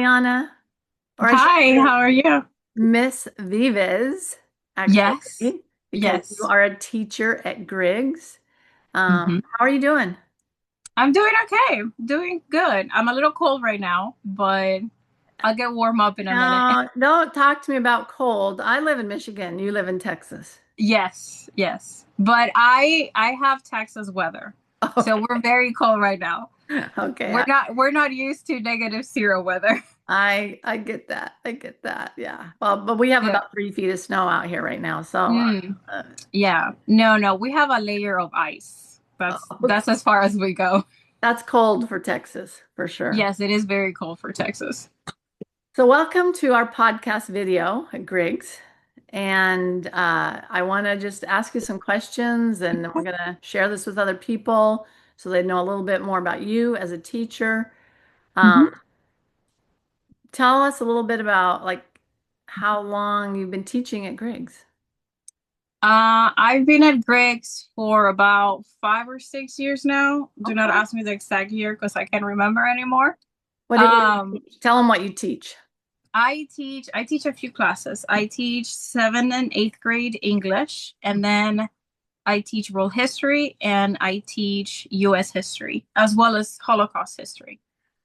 Ileana, or I should Hi, say how are you? Miss Vives, Yes, actually, because you yes. are a teacher at Griggs. hmm How are you doing? I'm doing okay. Doing good. I'm a little cold right now, but I'll get warm up in a minute. No, don't talk to me about cold. I live in Michigan. You live in Texas. Yes, yes. But I have Texas weather. So we're very cold right now. Okay. Okay. We're not used to -0 weather. I get that. I get that. Yeah. Well, but we have Yeah. about 3 feet of snow out here right now. So, Mm, uh, yeah. No, no. We have a layer of ice. That's okay. that's as far as we go. That's cold for Texas for sure. Yes, it is very cold for Texas. So, welcome to our podcast video at Griggs. And I want to just ask you some questions, and we're going to share this with other people so they know a little bit more about you as a teacher. Um, Mhm. Tell us a little bit about like how long you've been teaching at Griggs. I've been at Griggs for about 5 or 6 years now. Do not Okay. ask me the exact year because I can't remember anymore. What do you Um, teach? Tell them what you teach. I teach a few classes. I teach 7th and 8th grade English, and then I teach world history and I teach US history as well as Holocaust history.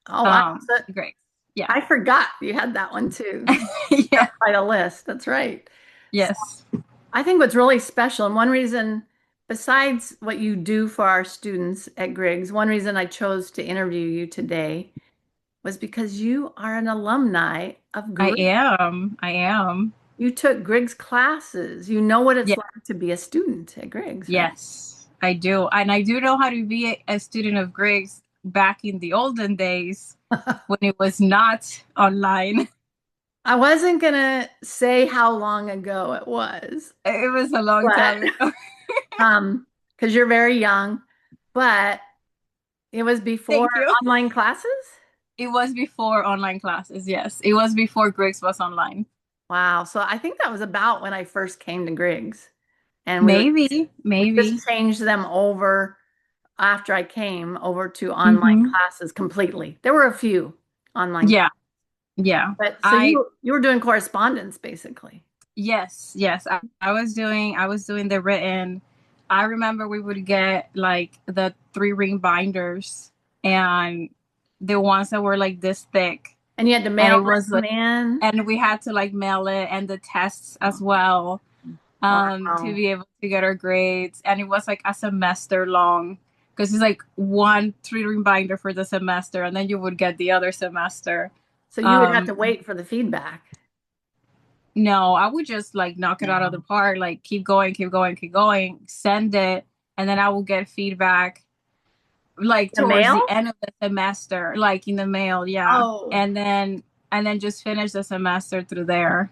Oh, wow. So Griggs. Yeah. I forgot you had that one too. Got Yeah. quite a list. That's right. So Yes. I think what's really special, and one reason, besides what you do for our students at Griggs, one reason I chose to interview you today was because you are an alumni of I Griggs. am. I am. You took Griggs classes. You know what it's Yeah. like to be a student at Griggs, right? Yes, I do. And I do know how to be a student of Griggs back in the olden days when it was not online. I wasn't gonna say how long ago it was, It was a long but time ago. because you're very young, but it was before Thank you. online classes. It was before online classes. Yes, it was before Griggs was online. Wow. So I think that was about when I first came to Griggs. And Maybe, we maybe. just changed them over after I came over to online hmm classes completely. There were a few online, Yeah, yeah. but so I you were doing correspondence basically. Yes, yes. I was doing the written. I remember we would get like the 3-ring binders and the ones that were like this thick. And you had to And mail it was them like, in. and we had to like mail it and the tests as well, to Wow. be able to get our grades. And it was like a semester long because it's like one 3-ring binder for the semester, and then you would get the other semester. So you would have Um, to wait for the feedback. no, I would just like knock it out of the No. park, like keep going, keep going, keep going, send it, and then I will get feedback like The towards mail? the end of the semester, like in the mail, yeah. Oh, And then just finish the semester through there.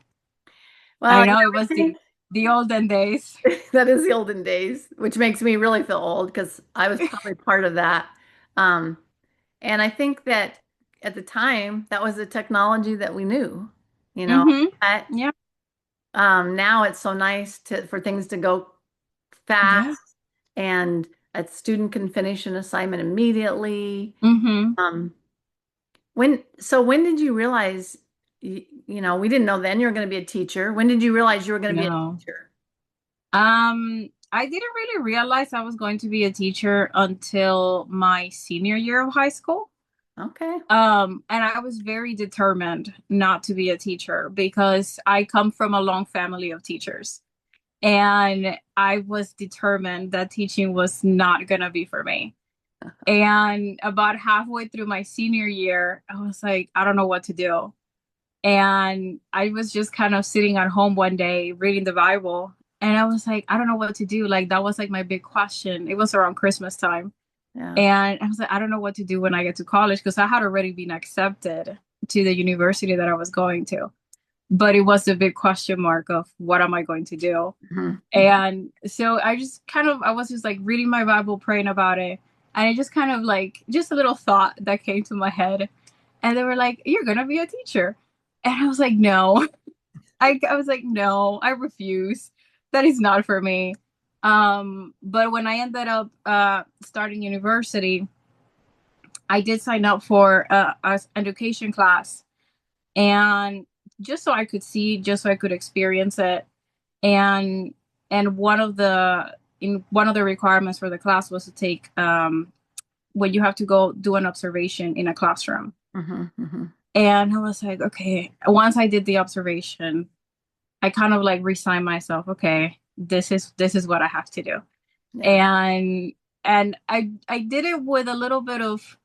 I well, know it I was think the olden days. that is the olden days, which makes me really feel old because I was probably part of that. Um, And I think that at the time, that was the technology that we knew, you know. Mm-hmm. But Yeah. now it's so nice for things to go Yeah. fast, and a student can finish an assignment immediately. Mm-hmm. Um, when did you realize, we didn't know then you were going to be a teacher. When did you realize you were going to be a No. teacher? I didn't really realize I was going to be a teacher until my senior year of high school. Okay. And I was very determined not to be a teacher because I come from a long family of teachers. And I was determined that teaching was not gonna be for me. And about halfway through my senior year, I was like, I don't know what to do. And I was just kind of sitting at home one day reading the Bible. And I was like, I don't know what to do. Like, that was like my big question. It was around Christmas time. Yeah. And I was like, I don't know what to do when I get to college because I had already been accepted to the university that I was going to. But it was a big question mark of what am I going to do? Mhm. And so I was just like reading my Bible, praying about it. And it just kind of like, just a little thought that came to my head. And they were like, you're going to be a teacher. And I was like, no. I was like, no, I refuse. That is not for me. But when I ended up starting university, I did sign up for a education class and just so I could see, just so I could experience it. And one of the requirements for the class was to take when you have to go do an observation in a classroom. Mm-hmm, mm-hmm. And I was like, okay, once I did the observation, I kind of like resigned myself, okay, this is what I have to do. Yeah. And I did it with a little bit of,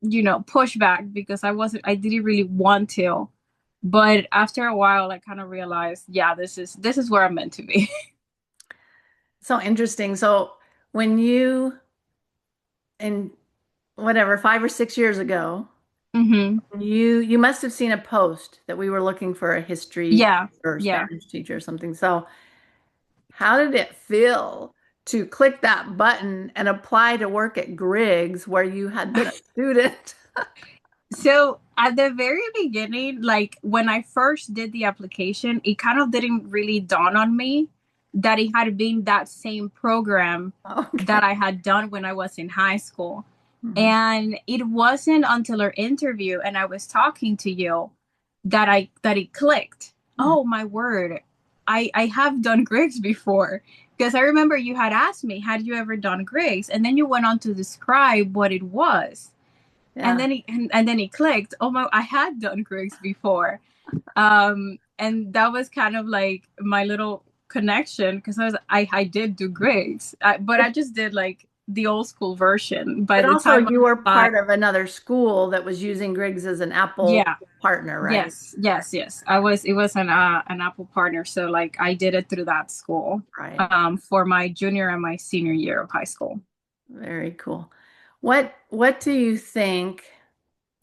pushback because I didn't really want to. But after a while I kind of realized, yeah, this is where I'm meant to be. So interesting. So when you, in whatever, 5 or 6 years ago, hmm you must have seen a post that we were looking for a history Yeah, or yeah. Spanish teacher or something. So how did it feel to click that button and apply to work at Griggs where you had been a student? So at the very beginning, like when I first did the application, it kind of didn't really dawn on me that it had been that same program Okay. that I had done when I was in high school. Mhm. And it wasn't until our interview and I was talking to you that it clicked. Mhm. Oh my word. I have done Griggs before. Because I remember you had asked me, had you ever done Griggs? And then you went on to describe what it was. And Yeah. then it clicked. Oh my, I had done Griggs before. And that was kind of like my little connection because I did do Griggs, but I just did like the old school version. By But the also time I you were applied, part of another school that was using Griggs as an Apple yeah, partner, right? yes. It was an Apple partner, so like I did it through that school, Right. for my junior and my senior year of high school. Very cool. What do you think?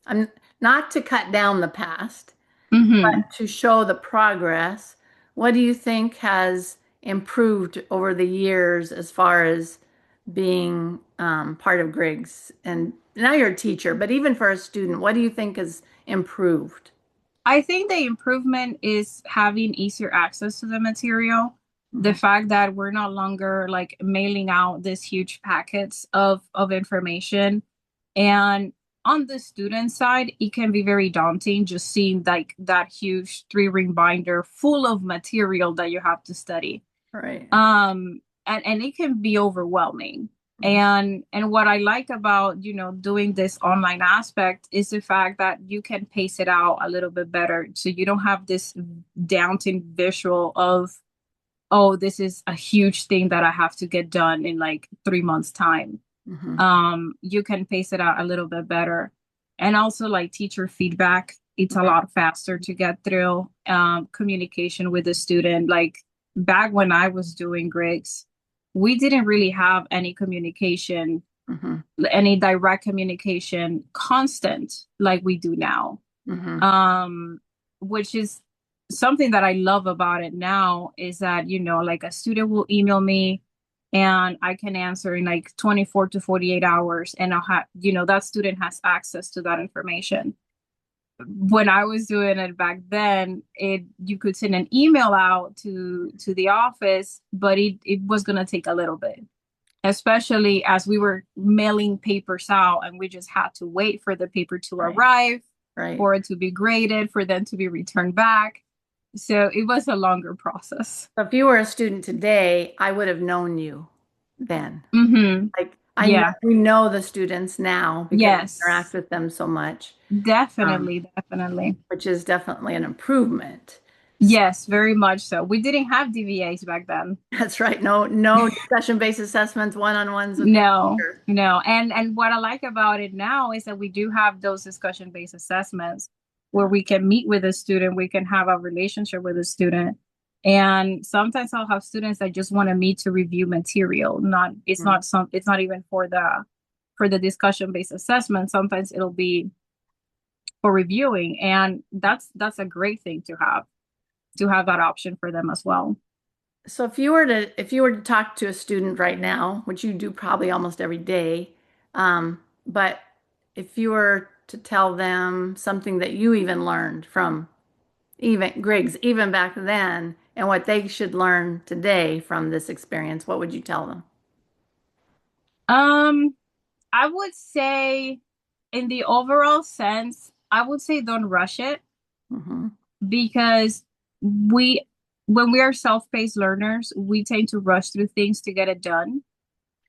I'm not to cut down the past, hmm but to show the progress. What do you think has improved over the years as far as being part of Griggs? And now you're a teacher, but even for a student, what do you think has improved? I think the improvement is having easier access to the material. The Mhm. fact that we're no longer like mailing out these huge packets of information. And on the student side, it can be very daunting just seeing like that huge three-ring binder full of material that you have to study. Right. And it can be overwhelming. Mhm. And what I like about, doing this online aspect is the fact that you can pace it out a little bit better. So you don't have this daunting visual of, oh, this is a huge thing that I have to get done in like 3 months time. Mhm. You can pace it out a little bit better. And also like teacher feedback, it's a Mhm. lot faster to get through. Communication with the student. Like back when I was doing Griggs, we didn't really have any communication, Mhm. any direct communication constant like we do now. Mhm. Um, which is something that I love about it now is that, like a student will email me and I can answer in like 24 to 48 hours and I'll have, that student has access to that information. When I was doing it back then, you could send an email out to the office, but it was gonna take a little bit, especially as we were mailing papers out and we just had to wait for the paper to Right. arrive, Right. for it to be graded, for them to be returned back. So it was a longer process. So if you were a student today, I would have known you then. Mm-hmm. Like I know Yeah. we know the students now because we interact Yes. with them so much, um, Definitely. which is definitely an improvement. So Yes, very much so. We didn't have DVAs back then. that's right. No discussion-based assessments, one-on-ones with the No, teacher. no. And what I like about it now is that we do have those discussion-based assessments where Yeah. we can meet with a student, we can have a relationship with a student. And sometimes I'll have students that just want to meet to review material. Not Mm. it's not even for the discussion-based assessment. Sometimes it'll be for reviewing. And that's a great thing to have that option for them as well. So if you were to talk to a student right now, which you do probably almost every day, but if you were to tell them something that you even learned from even Griggs, even back then, and what they should learn today from this experience, what would you tell them? Um, I would say in the overall sense, I would say don't rush it. Mm-hmm. because we when we are self-paced learners, we tend to rush through things to get it done.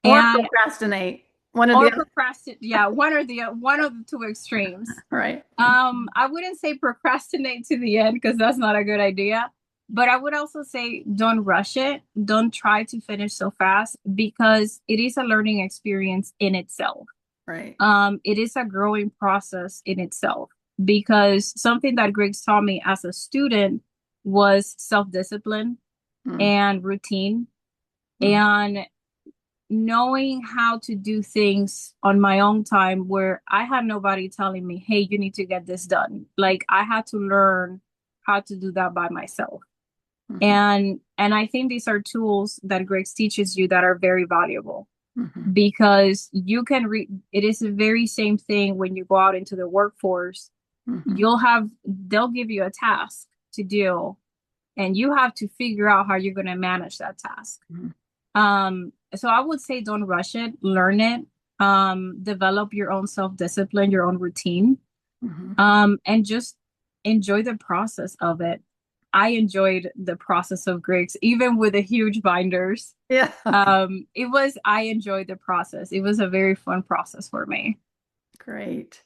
Or And procrastinate. One of the or other, procrastinate, yeah, one of the two extremes. right? I wouldn't say procrastinate to the end because that's not a good idea. But I would also say don't rush it. Don't try to finish so fast because it is a learning experience in itself. Right. It is a growing process in itself because something that Griggs taught me as a student was self-discipline Mm-hmm. and routine and knowing how to do things on my own time where I had nobody telling me, hey, you need to get this done. Like I had to learn how to do that by myself. Mm-hmm. And I think these are tools that Griggs teaches you that are very valuable Mm-hmm. because you can read it is the very same thing when you go out into the workforce. Mm-hmm. They'll give you a task to do and you have to figure out how you're going to manage that task. Mm-hmm. So I would say don't rush it, learn it, develop your own self-discipline, your own routine, Mm-hmm. and just enjoy the process of it. I enjoyed the process of Griggs, even with the huge binders. Yeah. I enjoyed the process. It was a very fun process for me. Great.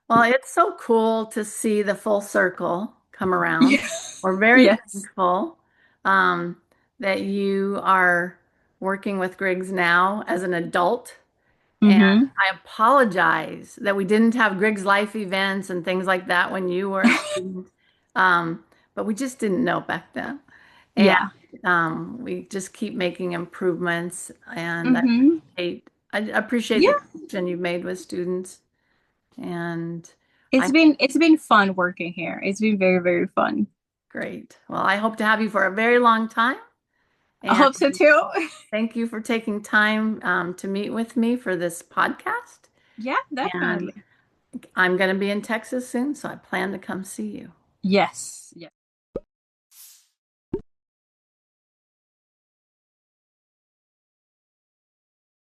Well, it's so cool to see the full circle come around. Yeah. We're very Yes. thankful um, that you are working with Griggs now as an adult. And Mm-hmm. I apologize that we didn't have GriggsLife events and things like that when you were a student. Um, but we just didn't know back then. And Yeah. we just keep making improvements. And Mm-hmm. I appreciate the Yeah. connection you've made with students. And I It's been fun working here. It's been very, very fun. great. Well, I hope to have you for a very long time. I And hope so too. thank you for taking time to meet with me for this podcast. Yeah, And definitely. I'm going to be in Texas soon, so I plan to come see you. Yes.